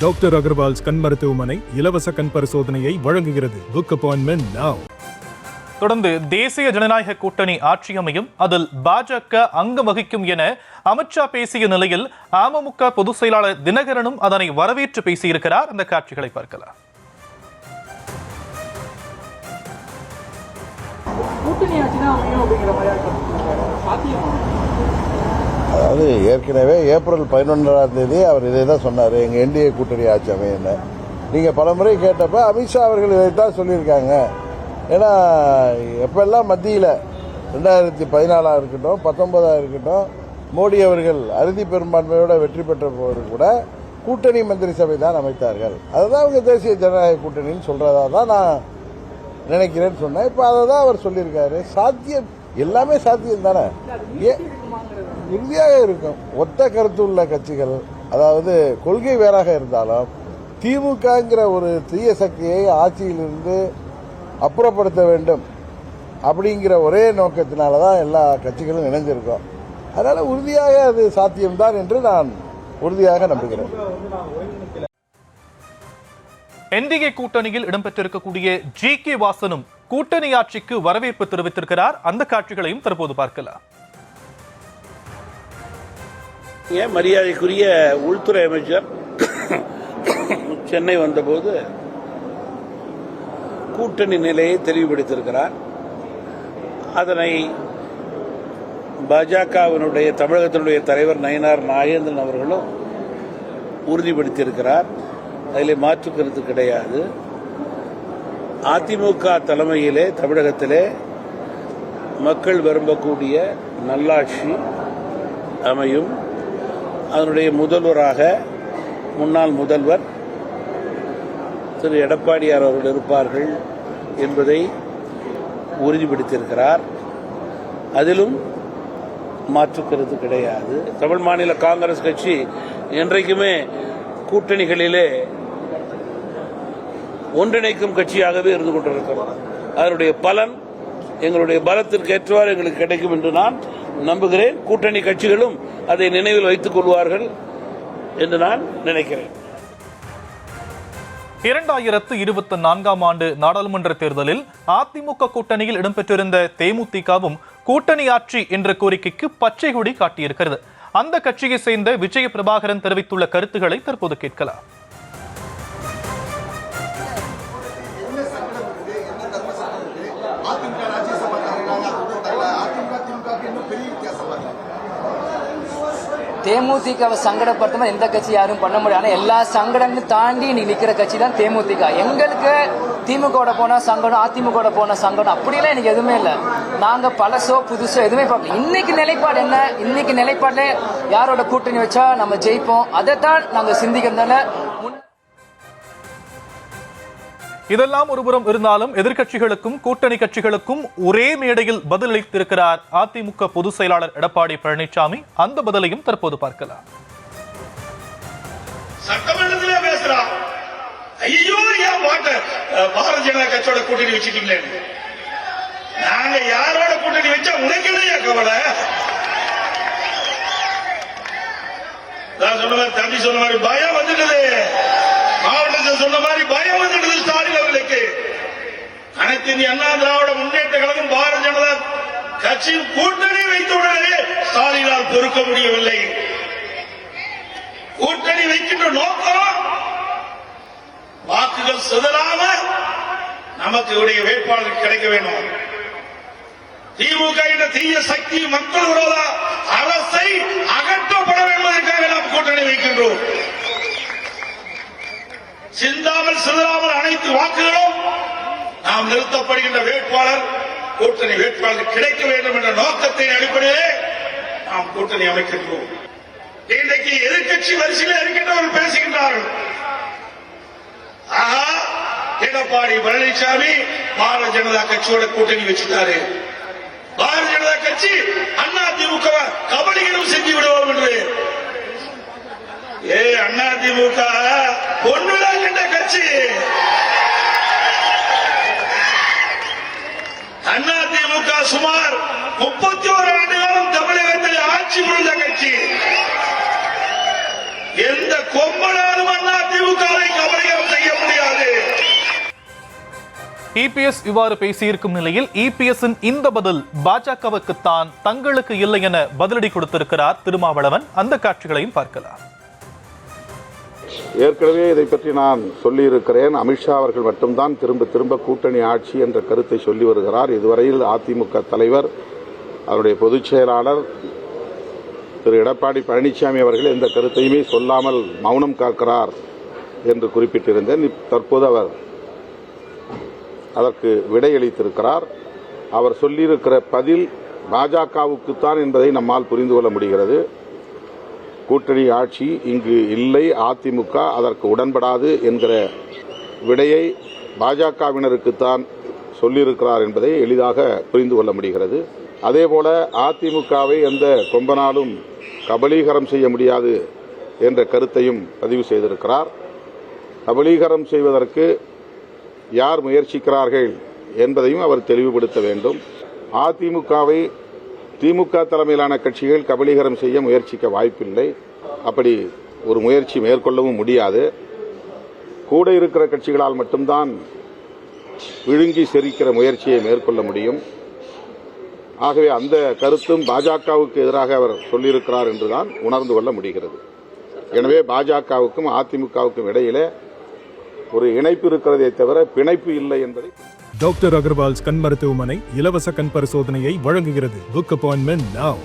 Doctor Agarwal's கண் மருத்துவமனை இலவச கண் பரிசோதனையை வழங்குகிறது. Book appointment now. தொடர்ந்து தேசிய ஜனநாயக கூட்டணி ஆட்சி அமையும், அதில் பாஜக அங்கம் வகிக்கும் என அமித்ஷா பேசிய நிலையில் அமமுக பொதுச் செயலாளர் தினகரனும் அதனை வரவேற்று பேசியிருக்கிறார். அந்த காட்சிகளை பார்க்கலாம். அதாவது ஏற்கனவே ஏப்ரல் 11ஆம் தேதி அவர் இதை தான் சொன்னார், எங்கள் என்டிஏ கூட்டணி ஆட்சி அமையன்னு. நீங்கள் பல முறை கேட்டப்ப அமித்ஷா அவர்கள் இதைத்தான் சொல்லியிருக்காங்க. ஏன்னா எப்பெல்லாம் மத்தியில் 2014 இருக்கட்டும் 19 இருக்கட்டும் மோடி அவர்கள் அறுதி பெரும்பான்மையோட வெற்றி பெற்ற போது கூட கூட்டணி மந்திரி சபை தான் அமைத்தார்கள். அதுதான் அவங்க தேசிய ஜனநாயக கூட்டணின்னு சொல்றதா தான் நான் நினைக்கிறேன்னு சொன்னேன். இப்போ அதை தான் அவர் சொல்லியிருக்காரு. சாத்தியம் எல்லாமே சாத்தியம் தானே, இறுதியாக இருக்கும். ஒத்த கருத்து உள்ள கட்சிகள், அதாவது கொள்கை வேறாக இருந்தாலும் திமுகங்கிற ஒரு தீய சக்தியை ஆட்சியிலிருந்து அப்புறப்படுத்த வேண்டும் அப்படிங்கிற ஒரே நோக்கத்தினாலதான் எல்லா கட்சிகளும் இணைஞ்சிருக்கோம். அதனால உறுதியாக அது சாத்தியம்தான் என்று நான் உறுதியாக நம்புகிறேன். என்டிஏ கூட்டணியில் இடம்பெற்றிருக்கக்கூடிய ஜி.கே. வாசனும் கூட்டணி ஆட்சிக்கு வரவேற்பு தெரிவித்திருக்கிறார். அந்த காட்சிகளையும் தற்போது பார்க்கலாம். மரியாதைக்குரிய உள்துறை அமைச்சர் சென்னை வந்தபோது கூட்டணி நிலையை தெளிவுபடுத்தியிருக்கிறார். அதனை பாஜகவினுடைய தமிழகத்தினுடைய தலைவர் நயினார் நாகேந்திரன் அவர்களும் உறுதிப்படுத்தியிருக்கிறார். அதில் மாற்று கருத்து கிடையாது. அதிமுக தலைமையிலே தமிழகத்திலே மக்கள் விரும்பக்கூடிய நல்லாட்சி அமையும். அதனுடைய முதல்வராக முன்னாள் முதல்வர் திரு எடப்பாடியார் அவர்கள் இருப்பார்கள் என்பதை உறுதிப்படுத்தியிருக்கிறார். அதிலும் மாற்று கருத்து கிடையாது. தமிழ் மாநில காங்கிரஸ் கட்சி என்றைக்குமே கூட்டணிகளிலே ஒன்றிணைக்கும் கட்சியாகவே இருந்து கொண்டிருக்கிறது. அதனுடைய பலன் எங்களுடைய பலத்திற்கு ஏற்றவாறு எங்களுக்கு கிடைக்கும் என்று நான் நம்புகிறேன். கூட்டணி கட்சிகளும் அதை நினைவில் வைத்துக் கொள்வார்கள் என்று நான் நினைக்கிறேன். 2024 ஆண்டு நாடாளுமன்ற தேர்தலில் அதிமுக கூட்டணியில் இடம்பெற்றிருந்த தேமுதிகவும் கூட்டணி ஆட்சி என்ற கோரிக்கைக்கு பச்சை கொடி காட்டியிருக்கிறது. அந்த கட்சியை சேர்ந்த விஜய பிரபாகரன் தெரிவித்துள்ள கருத்துக்களை தற்போது கேட்கலாம். தேமுதிகவை சங்கடப்படுத்தாம எந்த கட்சி யாரும் பண்ண முடியாது. ஆனால் எல்லா சங்கடங்களும் தாண்டி நீ நிற்கிற கட்சி தான் தேமுதிக. எங்களுக்கு திமுக போனா சங்கடம், அதிமுக போன சங்கடம் அப்படிலாம் எனக்கு எதுவுமே இல்லை. நாங்க பழசோ புதுசோ எதுவுமே பார்க்கல. இன்னைக்கு நிலைப்பாடு என்ன, இன்னைக்கு நிலைப்பாடுல யாரோட கூட்டணி வச்சா நம்ம ஜெயிப்போம், அதைத்தான் நாங்க சிந்திக்கிறதால. இதெல்லாம் ஒருபுறம் இருந்தாலும் எதிர்க்கட்சிகளுக்கும் கூட்டணி கட்சிகளுக்கும் ஒரே மேடையில் பதிலளித்திருக்கிறார் அதிமுக பொதுச் செயலாளர் எடப்பாடி பழனிசாமி. அந்த பதிலையும் தற்போது பார்க்கலாம். சட்டமன்றத்திலே பேசுறான், ஐயோ ஏன் பாரதிய ஜனதா கட்சியோட கூட்டணி வச்சுட்டீங்களே, நாங்க யாரோட கூட்டணி வச்சா உனக்கு இல்லையா கவலை? நான் சொன்ன மாதிரி தம்பி சொன்ன மாதிரி பயம் வந்துட்டது, மாவட்டத்தில் சொன்ன மாதிரி பயம் வந்துட்டது ஸ்டாலின் அவர்களுக்கு. அனைத்து இந்திய அண்ணா திராவிட முன்னேற்ற கழகம் பாரதிய ஜனதா கட்சியின் கூட்டணி வைத்தவுடனே ஸ்டாலினால் பொறுக்க முடியவில்லை. கூட்டணி வைக்கின்ற நோக்கம் வாக்குகள் சிதறாம நமக்கு உடைய வேட்பாளர் கிடைக்க வேண்டும். திமுக என்ற தீய சக்தி மக்கள் விரோத அரசை அகற்றப்பட என்பதற்காக நாம் கூட்டணி வைக்கின்றோம். சிந்தாமல் சிதறாமல் அனைத்து வாக்குகளும் நாம் நிறுத்தப்படுகின்ற வேட்பாளர் கூட்டணி வேட்பாளர் கிடைக்க வேண்டும் என்ற நோக்கத்தின் அடிப்படையிலே நாம் கூட்டணி அமைக்கின்றோம். இன்றைக்கு எதிர்கட்சி வரிசையில் இருக்கின்றவர்கள் பேசுகின்றார்கள், ஆஹா எடப்பாடி பழனிசாமி பாரதிய ஜனதா கட்சியோட கூட்டணி வச்சுட்டாரு, பாரதிய ஜனதா கட்சி அண்ணா திமுக கபடிகளும் செஞ்சு விடுவோம் என்று. அண்ணா திமுக ஒன்றுதான் என்ற கட்சி. அண்ணா திமுக சுமார் 31 ஆண்டு காலம் தமிழகத்தில் ஆட்சி புரிந்த கட்சி. எந்த கொம்பனாலும் அண்ணா திமுக இபிஎஸ் இவ்வாறு பேசியிருக்கும் நிலையில் இபிஎஸ்ஸின் இந்த பதில் பாஜகவுக்குத்தான், தங்களுக்கு இல்லை என பதிலடி கொடுத்திருக்கிறார் திருமாவளவன். அந்த காட்சிகளையும் பார்க்கலாம். ஏற்கனவே இதை பற்றி நான் சொல்லியிருக்கிறேன். அமித்ஷா அவர்கள் மட்டும்தான் திரும்ப திரும்ப கூட்டணி ஆட்சி என்ற கருத்தை சொல்லி வருகிறார். இதுவரையில் அதிமுக தலைவர், அவருடைய பொதுச் செயலாளர் திரு எடப்பாடி பழனிசாமி அவர்கள் எந்த கருத்தையுமே சொல்லாமல் மௌனம் காக்கிறார் என்று குறிப்பிட்டிருந்தேன். தற்போது அவர் அதற்கு விடையளித்திருக்கிறார். அவர் சொல்லியிருக்கிற பதில் பாஜகவுக்குத்தான் என்பதை நம்மால் புரிந்து கொள்ள முடிகிறது. கூட்டணி ஆட்சி இங்கு இல்லை, அதிமுக அதற்கு உடன்படாது என்கிற விடையை பாஜகவினருக்குத்தான் சொல்லியிருக்கிறார் என்பதை எளிதாக புரிந்து கொள்ள முடிகிறது. அதேபோல அதிமுகவை எந்த கொம்பனாலும் கபலீகரம் செய்ய முடியாது என்ற கருத்தையும் பதிவு செய்திருக்கிறார். கபலீகரம் செய்வதற்கு யார் முயற்சிக்கிறார்கள் என்பதையும் அவர் தெளிவுபடுத்த வேண்டும். அதிமுகவை திமுக தலைமையிலான கட்சிகள் கபலீகரம் செய்ய முயற்சிக்க வாய்ப்பில்லை. அப்படி ஒரு முயற்சி மேற்கொள்ளவும் முடியாது. கூட இருக்கிற கட்சிகளால் மட்டும்தான் விழுங்கி செரிக்கிற முயற்சியை மேற்கொள்ள முடியும். ஆகவே அந்த கருத்தும் பாஜகவுக்கு எதிராக அவர் சொல்லியிருக்கிறார் என்றுதான் உணர்ந்து கொள்ள முடிகிறது. எனவே பாஜகவுக்கும் அதிமுகவுக்கும் இடையிலே ஒரு இணைப்பு இருக்கிறதே தவிர பிணைப்பு இல்லை என்பதை டாக்டர் அகர்வால்ஸ் கண் மருத்துவமனை இலவச கண் பரிசோதனையை வழங்குகிறது. Book appointment now.